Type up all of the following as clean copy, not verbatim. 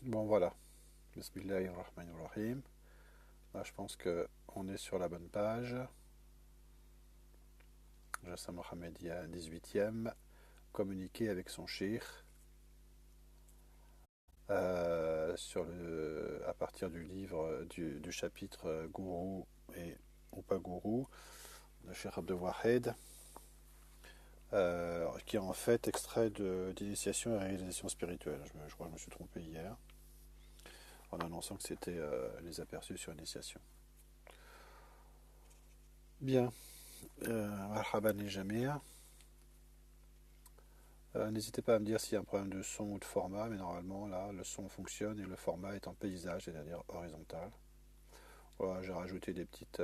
Bon voilà, Bismillahirrahmanirrahim. Là, je pense que on est sur la bonne page. Jassim Mohammedia 18e, communiquer avec son shir à partir du livre du chapitre Gourou et ou pas Gourou de Cheikh Abdel Wahed, qui est en fait extrait d'initiation et réalisation spirituelle. Je crois que je me suis trompé hier en annonçant que c'était les aperçus sur initiation. Bien, marhaban les jamia. N'hésitez pas à me dire s'il y a un problème de son ou de format, mais normalement là le son fonctionne et le format est en paysage, c'est-à-dire horizontal. Voilà, j'ai rajouté des petites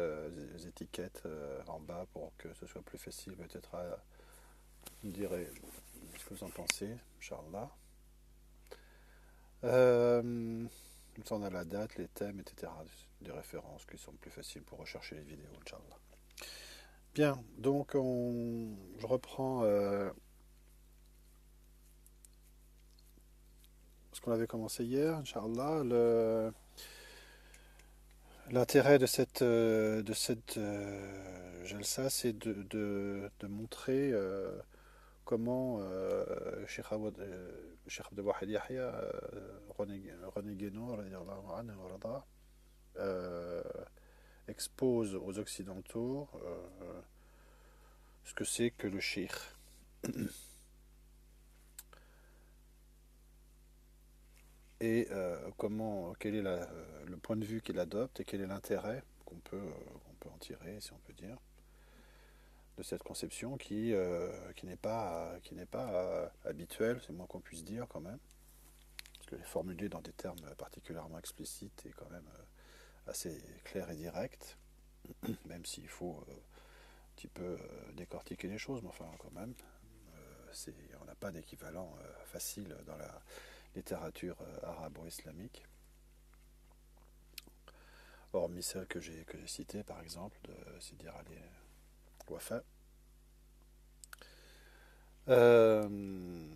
étiquettes en bas pour que ce soit plus facile peut-être à me dire ce que vous en pensez, Inch'Allah. Comme ça on a la date, les thèmes, etc. Des références qui sont plus faciles pour rechercher les vidéos, Inch'Allah. Bien, donc je reprends ce qu'on avait commencé hier, Inch'Allah. L'intérêt de cette Jalsa, c'est de montrer comment Cheikh Abdel Wahid Yahya, René Guénon, euh, expose aux Occidentaux ce que c'est que le shir. Et quel est le point de vue qu'il adopte et quel est l'intérêt qu'on peut en tirer, si on peut dire, de cette conception qui n'est pas habituelle, c'est moins qu'on puisse dire quand même, parce que les formuler dans des termes particulièrement explicites est quand même assez clair et direct, même s'il faut un petit peu décortiquer les choses, mais enfin quand même, on n'a pas d'équivalent facile dans la littérature arabo-islamique, hormis celle que j'ai citée par exemple de Sidi Ali Wafa. Euh,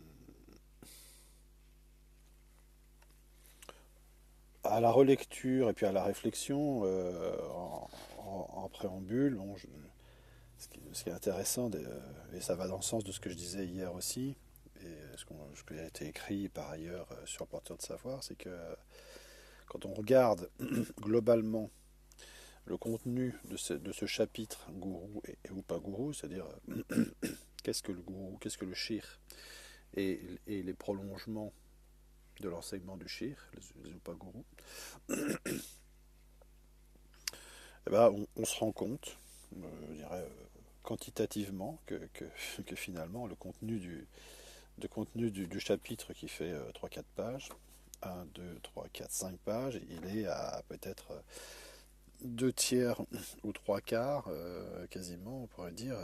à la relecture et puis à la réflexion en préambule, bon, ce qui est intéressant, et ça va dans le sens de ce que je disais hier aussi, et ce qui a été écrit par ailleurs sur Porteur de Savoir, c'est que quand on regarde globalement le contenu de ce chapitre gourou ou pas gourou, c'est-à-dire qu'est-ce que le gourou, qu'est-ce que le shir, et les prolongements de l'enseignement du shir, les upagourous, eh ben, on se rend compte, je dirais quantitativement, que finalement le contenu du chapitre qui fait 3-4 pages, 1, 2, 3, 4, 5 pages, il est à peut-être 2 tiers ou 3 quarts, quasiment, on pourrait dire,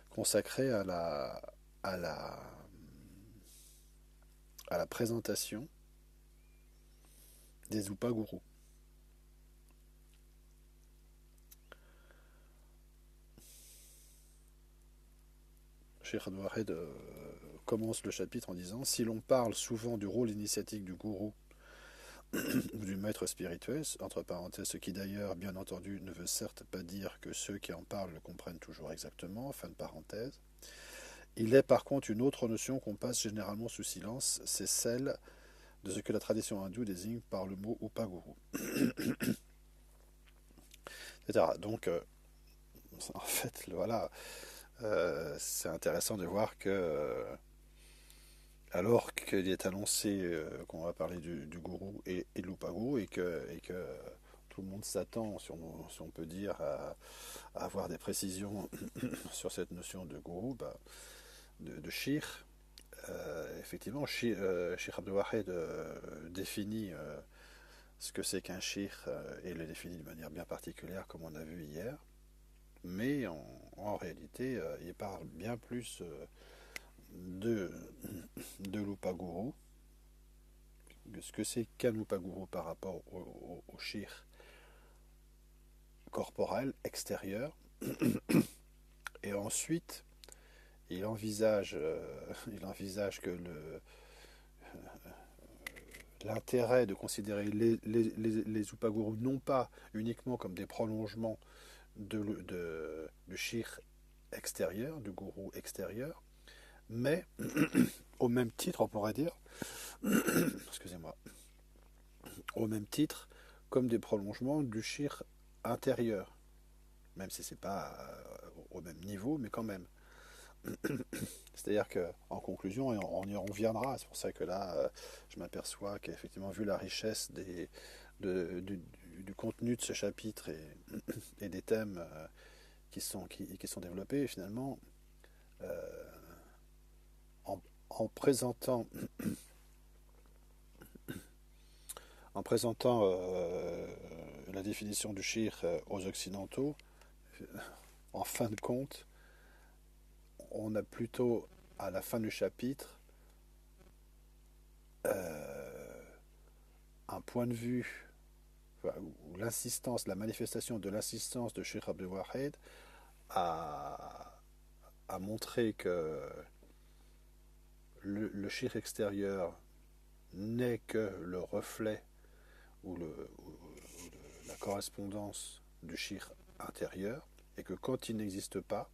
consacré à la, à la présentation des Upagurus. Cheikh Adouahed commence le chapitre en disant: si l'on parle souvent du rôle initiatique du gourou ou du maître spirituel, entre parenthèses, ce qui d'ailleurs, bien entendu, ne veut certes pas dire que ceux qui en parlent le comprennent toujours exactement, fin de parenthèse, il est par contre une autre notion qu'on passe généralement sous silence, c'est celle de ce que la tradition hindoue désigne par le mot Upaguru, etc. Donc, en fait, voilà, c'est intéressant de voir que alors qu'il est annoncé qu'on va parler du gourou et de l'Upaguru et que tout le monde s'attend, si on peut dire, à avoir des précisions sur cette notion de gourou, de shir. Effectivement, Sheikh Abdel Wahed définit ce que c'est qu'un shir et le définit de manière bien particulière, comme on a vu hier. Mais en réalité, il parle bien plus de, de l'Upaguru, ce que c'est qu'un Upaguru par rapport au shir corporel extérieur. Et ensuite, il envisage que l'intérêt de considérer les upagurus non pas uniquement comme des prolongements du shir extérieur, du gourou extérieur, mais au même titre, on pourrait dire, excusez-moi, au même titre comme des prolongements du shir intérieur, même si c'est pas au même niveau, mais quand même. C'est-à-dire qu'en conclusion, et on y reviendra, c'est pour ça que là, je m'aperçois qu'effectivement, vu la richesse du contenu de ce chapitre et des thèmes qui sont développés, finalement, euh, en, en présentant, en présentant la définition du shir aux Occidentaux, en fin de compte, on a plutôt, à la fin du chapitre, euh, un point de vue, ou l'insistance, la manifestation de l'insistance de Sheikh Abdul Wahid à, à montrer que le shir extérieur n'est que le reflet ou la correspondance du shir intérieur, et que quand il n'existe pas,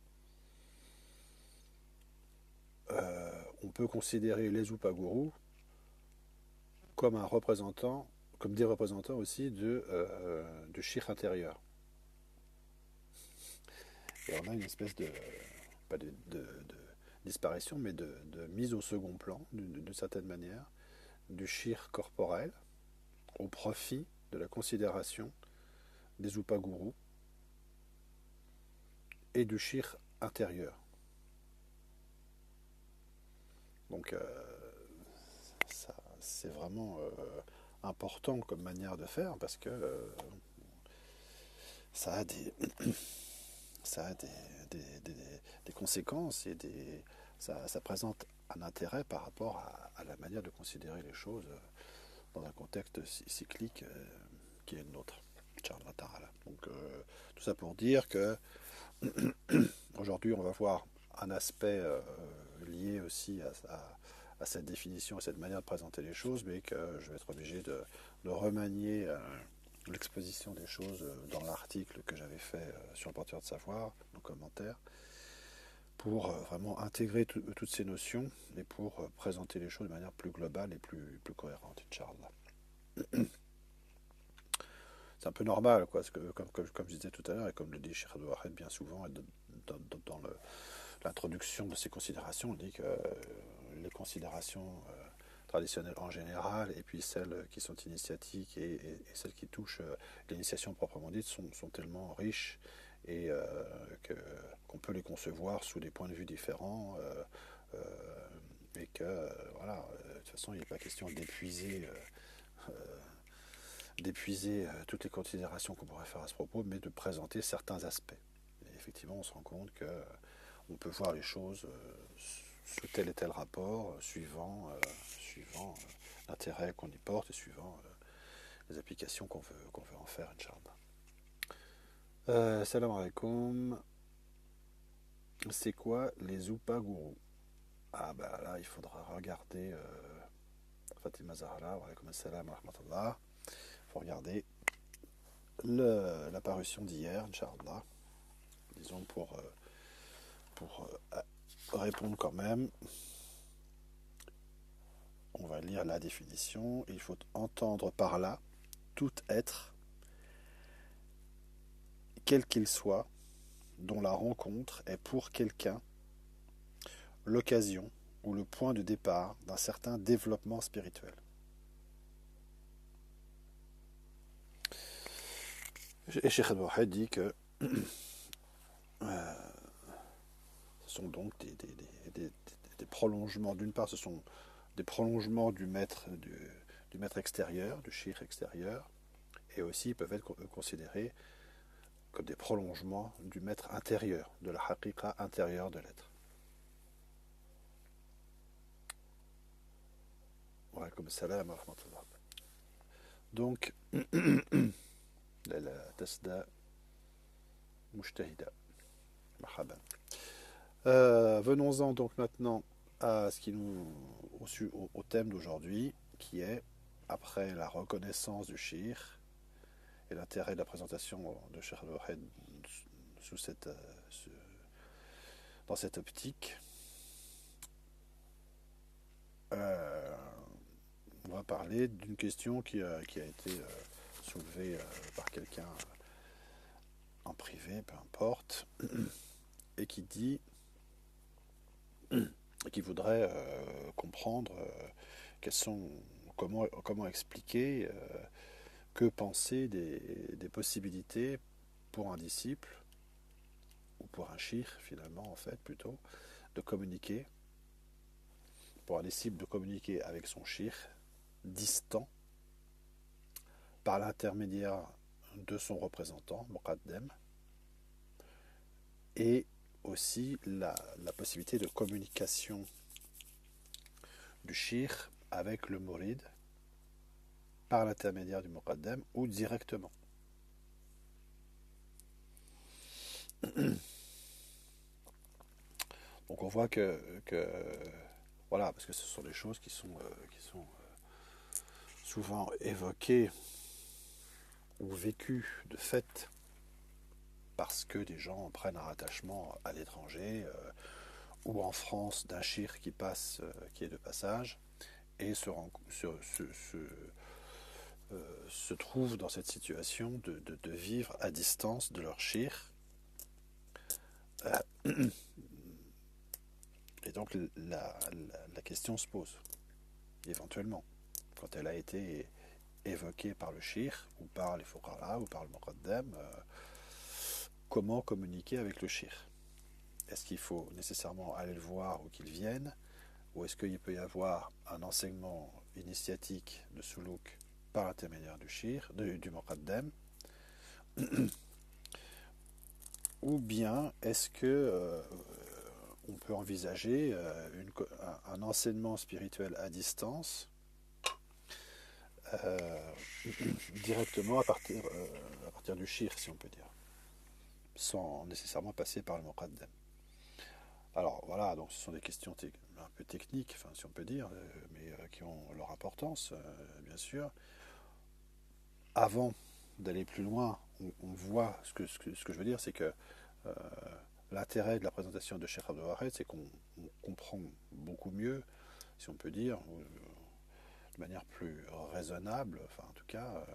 on peut considérer les upagurus comme un représentant, comme des représentants aussi du shir intérieur. Et on a une espèce de, pas de disparition, mais de mise au second plan, d'une certaine manière, du shir corporel au profit de la considération des upagurus et du shir intérieur. Donc ça, c'est vraiment important comme manière de faire parce que ça a des, ça a des conséquences et ça présente un intérêt par rapport à la manière de considérer les choses dans un contexte cyclique qui est le nôtre. Donc tout ça pour dire que aujourd'hui on va voir un aspect lié aussi à cette définition, à cette manière de présenter les choses, mais que je vais être obligé de remanier l'exposition des choses dans l'article que j'avais fait sur le porteur de savoir, nos commentaires, pour vraiment intégrer toutes ces notions et pour présenter les choses de manière plus globale et plus cohérente, Inch'Allah. C'est un peu normal, quoi, parce que comme je disais tout à l'heure, et comme le dit Sheikh Abdul bien souvent, dans l'introduction de ces considérations, on dit que les considérations traditionnelles en général, et puis celles qui sont initiatiques et celles qui touchent l'initiation proprement dite, sont tellement riches et qu'on peut les concevoir sous des points de vue différents, et que, voilà, de toute façon, il n'est pas question d'épuiser toutes les considérations qu'on pourrait faire à ce propos, mais de présenter certains aspects. Et effectivement, on se rend compte qu'on peut voir les choses sous tel et tel rapport, suivant l'intérêt qu'on y porte et suivant les applications qu'on veut en faire, Inch'Allah. Salam alaikum. C'est quoi les upagurus? Ah bah là, il faudra regarder Fatima Zahra, wa alaikum assalam wa rahmatullah. Il faut regarder la parution d'hier, Inch'Allah. Disons pour répondre quand même, on va lire la définition. Il faut entendre par là tout être, quel qu'il soit, dont la rencontre est pour quelqu'un l'occasion ou le point de départ d'un certain développement spirituel. Et Cheikh Abdul dit que ce sont donc des prolongements. D'une part, ce sont des prolongements du maître extérieur, du shir extérieur, et aussi peuvent être considérés comme des prolongements du maître intérieur, de la haqiqa intérieure de l'être. Wa alaikum salam wa rahmatullah. Donc, la tasda mujtahida. Marhaban. Venons-en donc maintenant à au thème d'aujourd'hui, qui est après la reconnaissance du shir et l'intérêt de la présentation de Cheikh Al-Wahed sous dans cette optique, on va parler d'une question qui a été soulevée par quelqu'un en privé, peu importe, et qui dit, qui voudrait comprendre comment expliquer, que penser des possibilités pour un disciple, ou pour un shir finalement en fait plutôt, de communiquer, pour un disciple de communiquer avec son shir distant par l'intermédiaire de son représentant, Muqaddam, et aussi la possibilité de communication du shir avec le murid par l'intermédiaire du Muqaddam ou directement. Donc on voit que voilà, parce que ce sont des choses qui sont souvent évoquées ou vécues de fait parce que des gens prennent un rattachement à l'étranger ou en France d'un shir qui passe, qui est de passage et se trouvent dans cette situation de vivre à distance de leur shir. Et donc la question se pose, éventuellement, quand elle a été évoquée par le shir, ou par les fuqara, ou par le muqaddam, comment communiquer avec le shir? Est-ce qu'il faut nécessairement aller le voir ou qu'il vienne, ou est-ce qu'il peut y avoir un enseignement initiatique de suluk par l'intermédiaire du shir, du muqaddam, ou bien est-ce que on peut envisager un enseignement spirituel à distance directement à partir du shir, si on peut dire, sans nécessairement passer par le muqaddam. Alors voilà, donc ce sont des questions un peu techniques, enfin, si on peut dire, mais qui ont leur importance, bien sûr. Avant d'aller plus loin, on voit ce que je veux dire, c'est que l'intérêt de la présentation de Cheikh Abdul Wahid, c'est qu'on comprend beaucoup mieux, si on peut dire, de manière plus raisonnable, enfin en tout cas,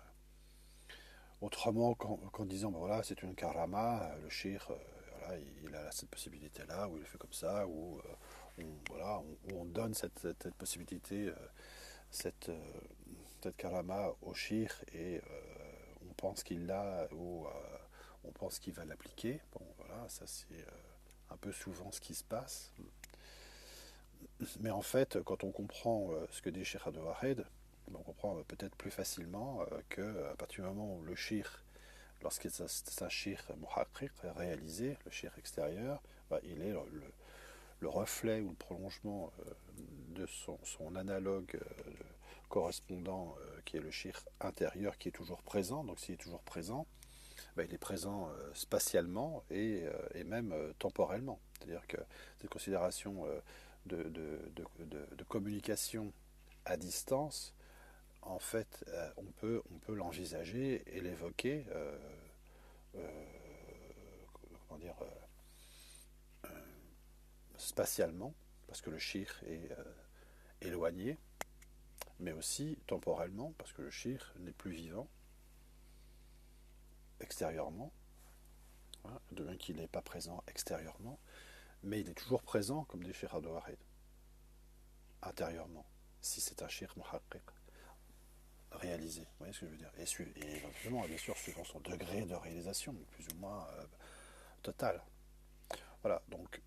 autrement qu'en disant, ben voilà, c'est une karama, le shir, voilà, il a cette possibilité-là, ou il le fait comme ça, ou voilà, on donne cette possibilité, cette karama au shir, et on pense qu'il l'a, ou on pense qu'il va l'appliquer. Bon, voilà, ça c'est un peu souvent ce qui se passe. Mais en fait, quand on comprend ce que dit Cheikh Abdul Wahid, on comprend peut-être plus facilement qu'à partir du moment où le shir, lorsqu'il c'est un shir muhaqqiq réalisé, le shir extérieur, bah, il est le reflet ou le prolongement de son analogue correspondant qui est le shir intérieur qui est toujours présent. Donc s'il est toujours présent, bah, il est présent spatialement et même temporellement. C'est-à-dire que cette considération de communication à distance, en fait, on peut l'envisager et l'évoquer comment dire, spatialement, parce que le shir est éloigné, mais aussi temporellement, parce que le shir n'est plus vivant extérieurement, hein, de même qu'il n'est pas présent extérieurement, mais il est toujours présent comme des Cheikh Abdul Wahid, intérieurement, si c'est un shir muhaqqiq réalisé. Vous voyez ce que je veux dire? Et éventuellement, bien sûr, suivant son degré de réalisation, plus ou moins total. Voilà, donc,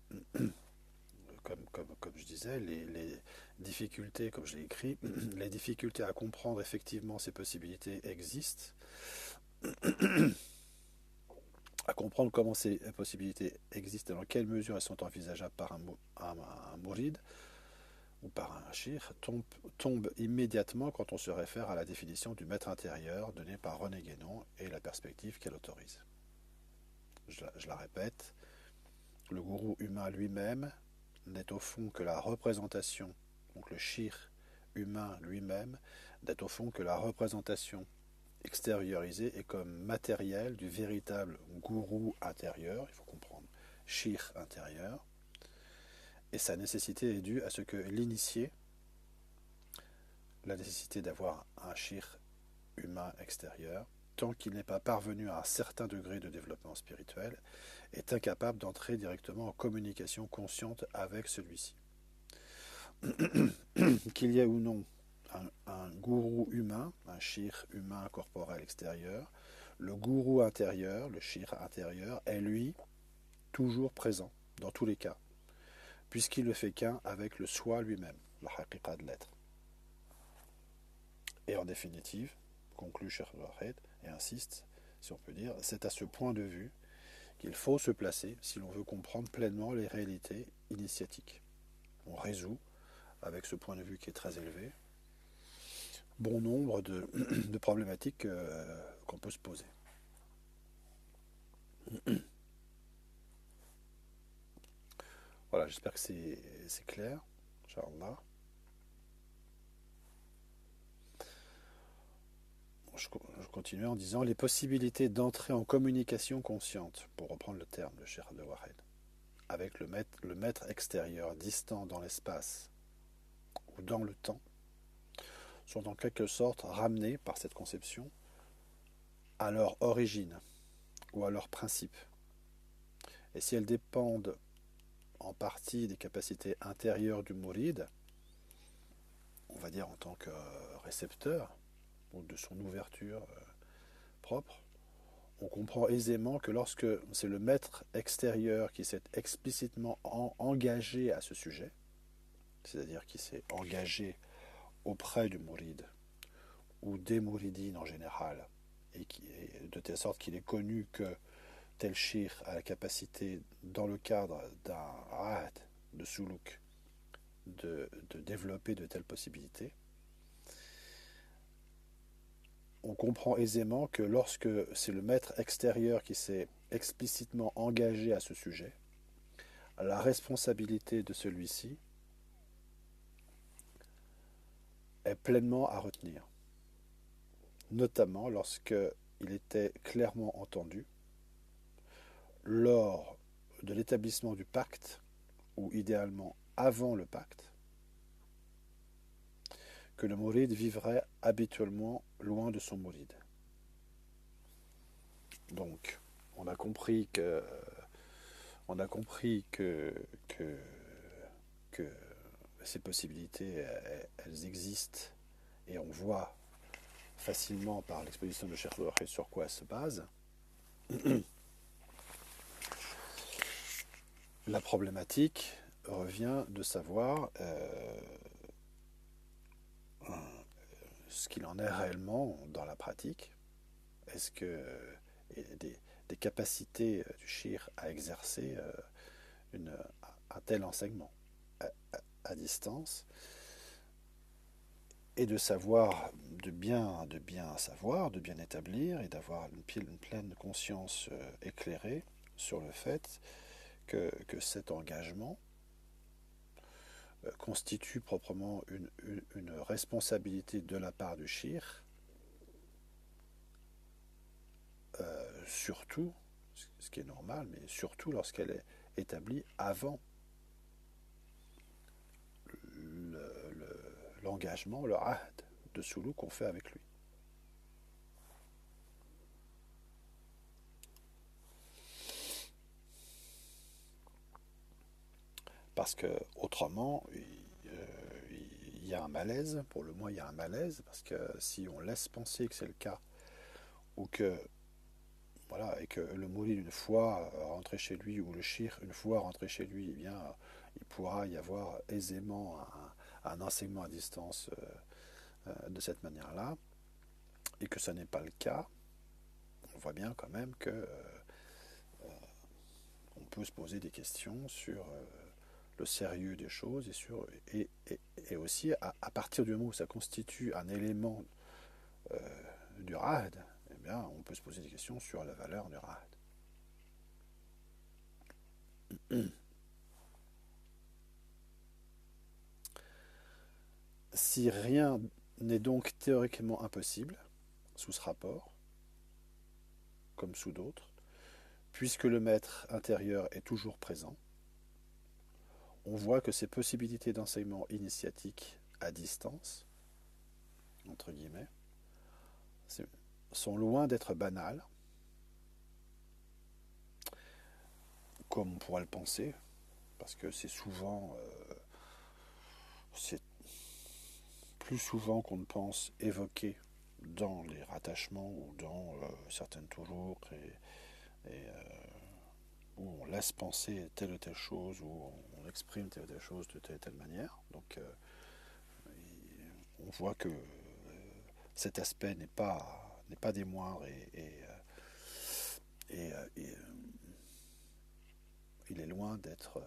comme je disais, les difficultés, comme je l'ai écrit, les difficultés à comprendre effectivement ces possibilités existent, à comprendre comment ces possibilités existent et dans quelle mesure elles sont envisageables par un mouride ou par un shir, tombe immédiatement quand on se réfère à la définition du maître intérieur donnée par René Guénon et la perspective qu'elle autorise. Je la répète, le gourou humain lui-même n'est au fond que la représentation, donc le shir humain lui-même, d'être au fond que la représentation extériorisée est comme matériel du véritable gourou intérieur, il faut comprendre, shir intérieur, et sa nécessité est due à ce que l'initié, la nécessité d'avoir un shir humain extérieur, tant qu'il n'est pas parvenu à un certain degré de développement spirituel, est incapable d'entrer directement en communication consciente avec celui-ci. Qu'il y ait ou non un gourou humain, un shir humain corporel extérieur, le gourou intérieur, le shir intérieur, est lui toujours présent, dans tous les cas, puisqu'il ne fait qu'un avec le soi lui-même, la haqiqa de l'être. Et en définitive, conclut Cheikh Wahed et insiste, si on peut dire, c'est à ce point de vue qu'il faut se placer si l'on veut comprendre pleinement les réalités initiatiques. On résout, avec ce point de vue qui est très élevé, bon nombre de problématiques qu'on peut se poser. Voilà, j'espère que c'est clair, Inch'Allah. Je continue en disant les possibilités d'entrer en communication consciente, pour reprendre le terme de Cheikh Wahed, avec le maître extérieur distant dans l'espace ou dans le temps, sont en quelque sorte ramenées par cette conception à leur origine ou à leur principe. Et si elles dépendent en partie des capacités intérieures du mouride, on va dire en tant que récepteur, ou de son ouverture propre, on comprend aisément que lorsque c'est le maître extérieur qui s'est explicitement engagé à ce sujet, c'est-à-dire qui s'est engagé auprès du mouride, ou des mouridines en général, et de telle sorte qu'il est connu que tel shir a la capacité, dans le cadre d'un ahad, de suluk, de développer de telles possibilités, on comprend aisément que lorsque c'est le maître extérieur qui s'est explicitement engagé à ce sujet, la responsabilité de celui-ci est pleinement à retenir, notamment lorsqu'il était clairement entendu lors de l'établissement du pacte, ou idéalement avant le pacte, que le mouride vivrait habituellement loin de son mouride. Donc, on a compris que ces possibilités, elles existent, et on voit facilement par l'exposition de Cheikh Wahed sur quoi elles se basent. La problématique revient de savoir ce qu'il en est réellement dans la pratique. Est-ce que des capacités du shir à exercer un tel enseignement à distance, et de savoir, de bien savoir, de bien établir, et d'avoir une pleine conscience éclairée sur le fait que cet engagement constitue proprement une responsabilité de la part du shir, surtout, ce qui est normal, mais surtout lorsqu'elle est établie avant l'engagement, le ahd de Soulou qu'on fait avec lui. Parce que autrement, il y a un malaise, pour le moins il y a un malaise, parce que si on laisse penser que c'est le cas, ou que voilà, et que le mouride une fois rentré chez lui, ou le shir une fois rentré chez lui, eh bien, il pourra y avoir aisément un enseignement à distance de cette manière-là, et que ce n'est pas le cas, on voit bien quand même que on peut se poser des questions sur le sérieux des choses, et aussi à partir du moment où ça constitue un élément du ahd, eh bien, on peut se poser des questions sur la valeur du ahd. Si rien n'est donc théoriquement impossible, sous ce rapport, comme sous d'autres, puisque le maître intérieur est toujours présent. On voit que ces possibilités d'enseignement initiatique à distance, entre guillemets, sont loin d'être banales, comme on pourrait le penser, parce que c'est plus souvent qu'on ne pense évoqué dans les rattachements ou dans certaines toujours où on laisse penser telle ou telle chose, où on exprime telle ou telle chose de telle ou telle manière. Donc on voit que cet aspect n'est pas des moindres et il est loin d'être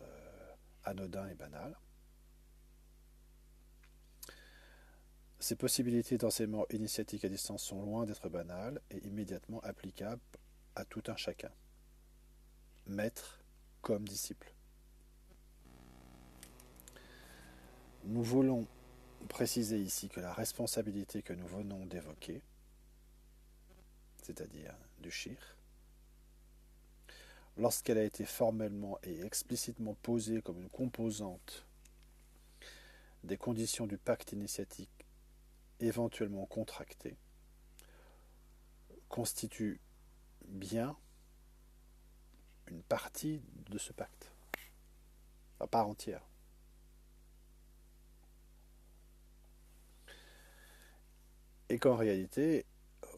anodin et banal. Ces possibilités d'enseignement initiatique à distance sont loin d'être banales et immédiatement applicables à tout un chacun, maître comme disciple. Nous voulons préciser ici que la responsabilité que nous venons d'évoquer, c'est-à-dire du shir, lorsqu'elle a été formellement et explicitement posée comme une composante des conditions du pacte initiatique éventuellement contracté, constitue bien une partie de ce pacte, à part entière. Et qu'en réalité,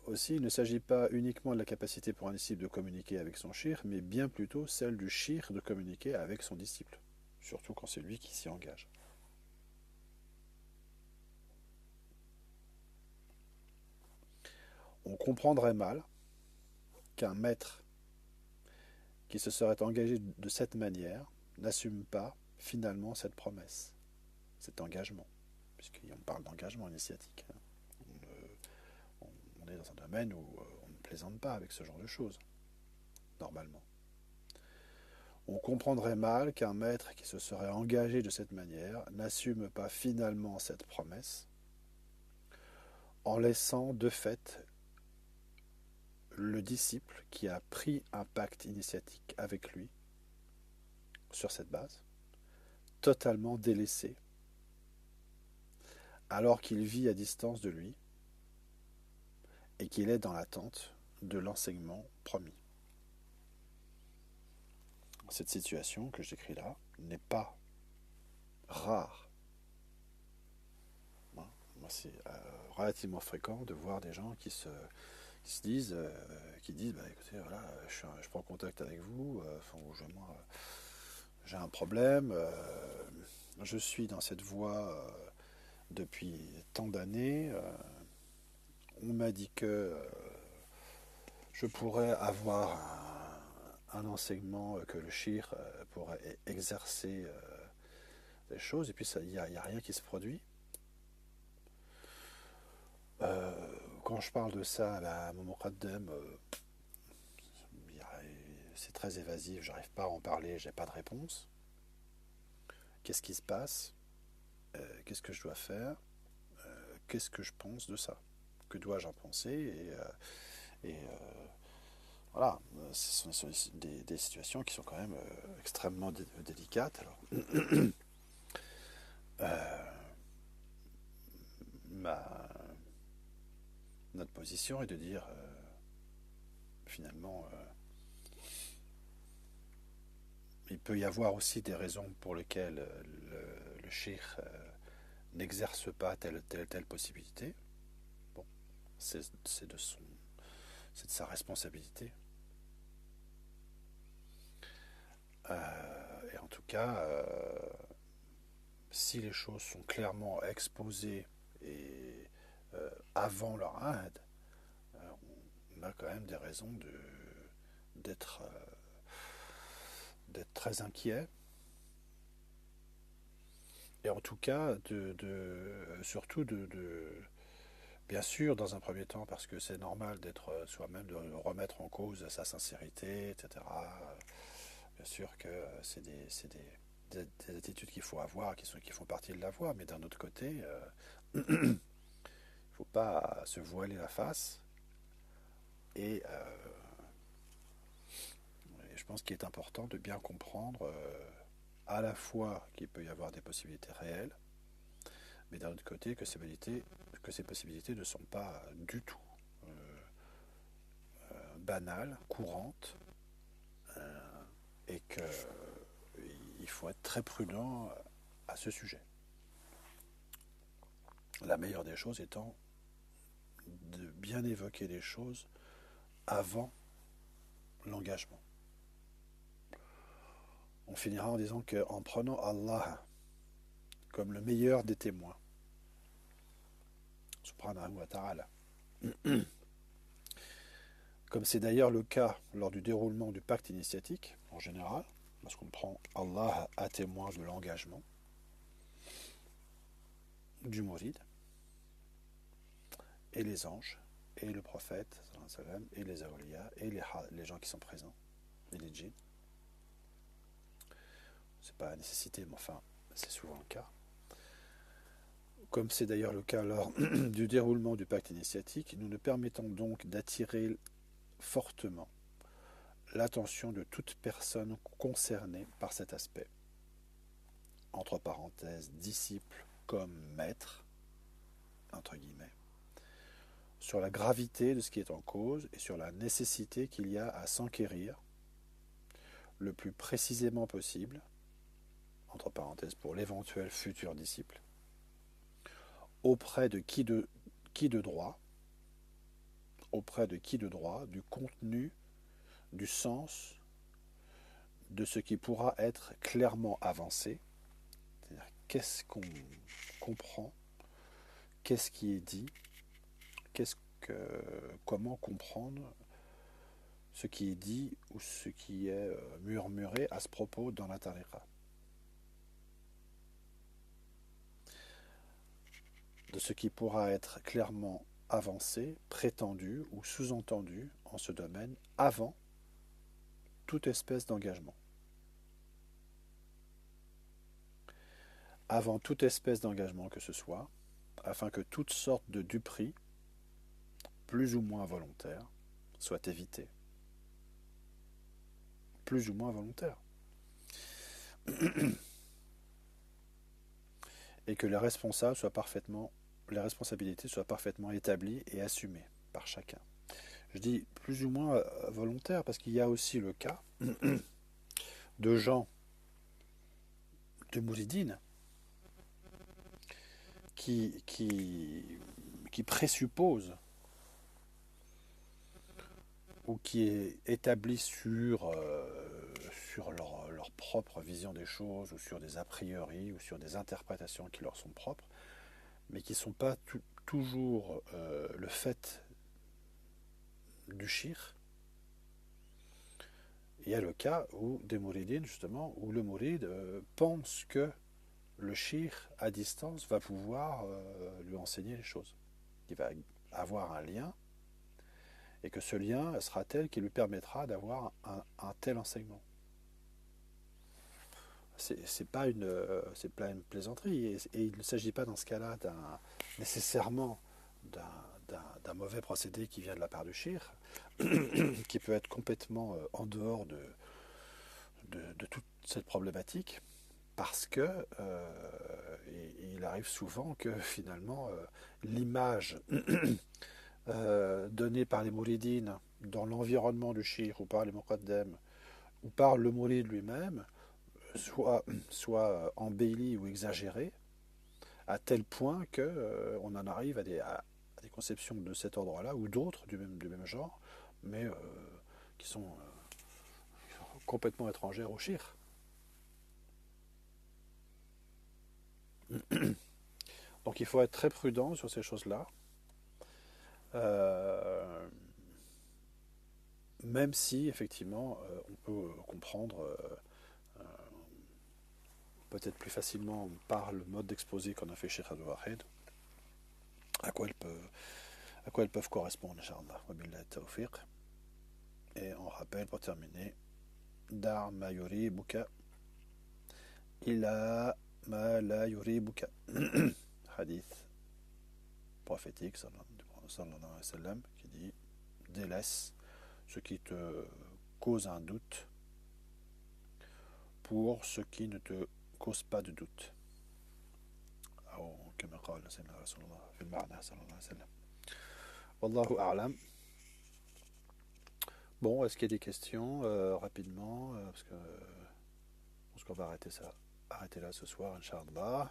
aussi, il ne s'agit pas uniquement de la capacité pour un disciple de communiquer avec son shir, mais bien plutôt celle du shir de communiquer avec son disciple, surtout quand c'est lui qui s'y engage. On comprendrait mal qu'un maître qui se serait engagé de cette manière n'assume pas finalement cette promesse, cet engagement, puisqu'on parle d'engagement initiatique. On est dans un domaine où on ne plaisante pas avec ce genre de choses, normalement. On comprendrait mal qu'un maître qui se serait engagé de cette manière n'assume pas finalement cette promesse, en laissant de fait le disciple qui a pris un pacte initiatique avec lui, sur cette base, totalement délaissé, alors qu'il vit à distance de lui et qu'il est dans l'attente de l'enseignement promis. Cette situation que je décris là n'est pas rare. Moi, c'est relativement fréquent de voir des gens qui disent, bah, écoutez, voilà, je prends contact avec vous, j'ai un problème, je suis dans cette voie depuis tant d'années, on m'a dit que je pourrais avoir un enseignement que le shir pourrait exercer des choses, et puis il n'y a rien qui se produit. Quand je parle de ça à mon muqaddam, c'est très évasif, j'arrive pas à en parler, j'ai pas de réponse. Qu'est-ce qui se passe? Qu'est-ce que je dois faire? Qu'est-ce que je pense de ça? Que dois-je en penser? Voilà, ce sont des situations qui sont quand même extrêmement délicates. Alors, notre position est de dire finalement il peut y avoir aussi des raisons pour lesquelles le shir n'exerce pas telle possibilité. Bon, c'est de sa responsabilité. Et en tout cas, si les choses sont clairement exposées et avant leur aide, on a quand même des raisons d'être très inquiet. Et en tout cas, surtout bien sûr, dans un premier temps, parce que c'est normal d'être soi-même, de remettre en cause sa sincérité, etc. Bien sûr que c'est des attitudes qu'il faut avoir, qui font partie de la voie, mais d'un autre côté, pas à se voiler la face. Et, et je pense qu'il est important de bien comprendre à la fois qu'il peut y avoir des possibilités réelles, mais d'un autre côté que ces possibilités ne sont pas du tout banales, courantes, et qu'il faut être très prudent à ce sujet. La meilleure des choses étant de bien évoquer les choses avant l'engagement. On finira en disant qu'en prenant Allah comme le meilleur des témoins, subhanahu wa ta'ala, comme c'est d'ailleurs le cas lors du déroulement du pacte initiatique, en général, parce qu'on prend Allah à témoin de l'engagement du mouride, et les anges, et le prophète, et les awliya, et les gens qui sont présents, et les djinns. C'est pas la nécessité, mais enfin, c'est souvent le cas. Comme c'est d'ailleurs le cas lors du déroulement du pacte initiatique, nous nous permettons donc d'attirer fortement l'attention de toute personne concernée par cet aspect. Entre parenthèses, disciple comme maître, entre guillemets, sur la gravité de ce qui est en cause et sur la nécessité qu'il y a à s'enquérir le plus précisément possible, entre parenthèses pour l'éventuel futur disciple, auprès de qui de droit, du contenu, du sens, de ce qui pourra être clairement avancé, c'est-à-dire qu'est-ce qu'on comprend, qu'est-ce qui est dit, comment comprendre ce qui est dit ou ce qui est murmuré à ce propos dans la tariqa. De ce qui pourra être clairement avancé, prétendu ou sous-entendu en ce domaine avant toute espèce d'engagement. Avant toute espèce d'engagement que ce soit, afin que toute sorte de duperie, plus ou moins volontaire, soit évitée. Plus ou moins volontaire. Et que les responsabilités soient parfaitement établies et assumées par chacun. Je dis plus ou moins volontaire parce qu'il y a aussi le cas de gens, de mouridines, qui présupposent ou qui est établi sur leur propre vision des choses ou sur des a priori ou sur des interprétations qui leur sont propres, mais qui ne sont pas toujours le fait du shir. Il y a le cas où des mouridines, justement, où le mouride pense que le shir à distance va pouvoir lui enseigner les choses. Il va avoir un lien et que ce lien sera tel qui lui permettra d'avoir un tel enseignement. C'est pas une plaisanterie et il ne s'agit pas dans ce cas-là nécessairement d'un mauvais procédé qui vient de la part du shir, qui peut être complètement en dehors de toute cette problématique, parce que il arrive souvent que finalement l'image donnée par les mouridines dans l'environnement du shir ou par les muqaddam ou par le mourid lui-même soit embellie ou exagérée à tel point que on en arrive à des conceptions de cet ordre-là ou d'autres du même genre, mais qui sont complètement étrangères au shir. Donc il faut être très prudent sur ces choses-là, même si effectivement on peut comprendre peut-être plus facilement par le mode d'exposé qu'on a fait chez Khadou Wahed, à quoi elles peuvent correspondre, Inch'Allah. Wabillahi tawfiq. Et on rappelle pour terminer, Dar ma yuribuka ila ma la yuribuka. Hadith prophétique, sallallahu alayhi wa sallam, qui dit délaisse ce qui te cause un doute pour ce qui ne te cause pas de doute. أو كما قال سيدنا رسول الله في المعنى صلى الله عليه وسلم. والله أعلم. Bon, est-ce qu'il y a des questions rapidement parce que je pense qu'on va arrêter là ce soir, Inch'Allah.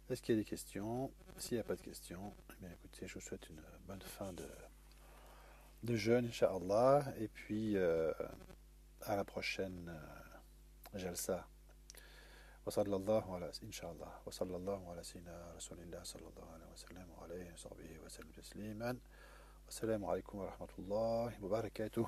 Est-ce qu'il y a des questions? S'il n'y a pas de questions, eh bien écoutez, je vous souhaite une bonne fin de jeûne, Inch'Allah, et puis à la prochaine Jalsa. وصلى الله على إن شاء الله وصلى الله على سيدنا رسول الله صلى الله عليه وسلم وعليه وصحبه وسلم تسليما والسلام عليكم ورحمة الله وبركاته.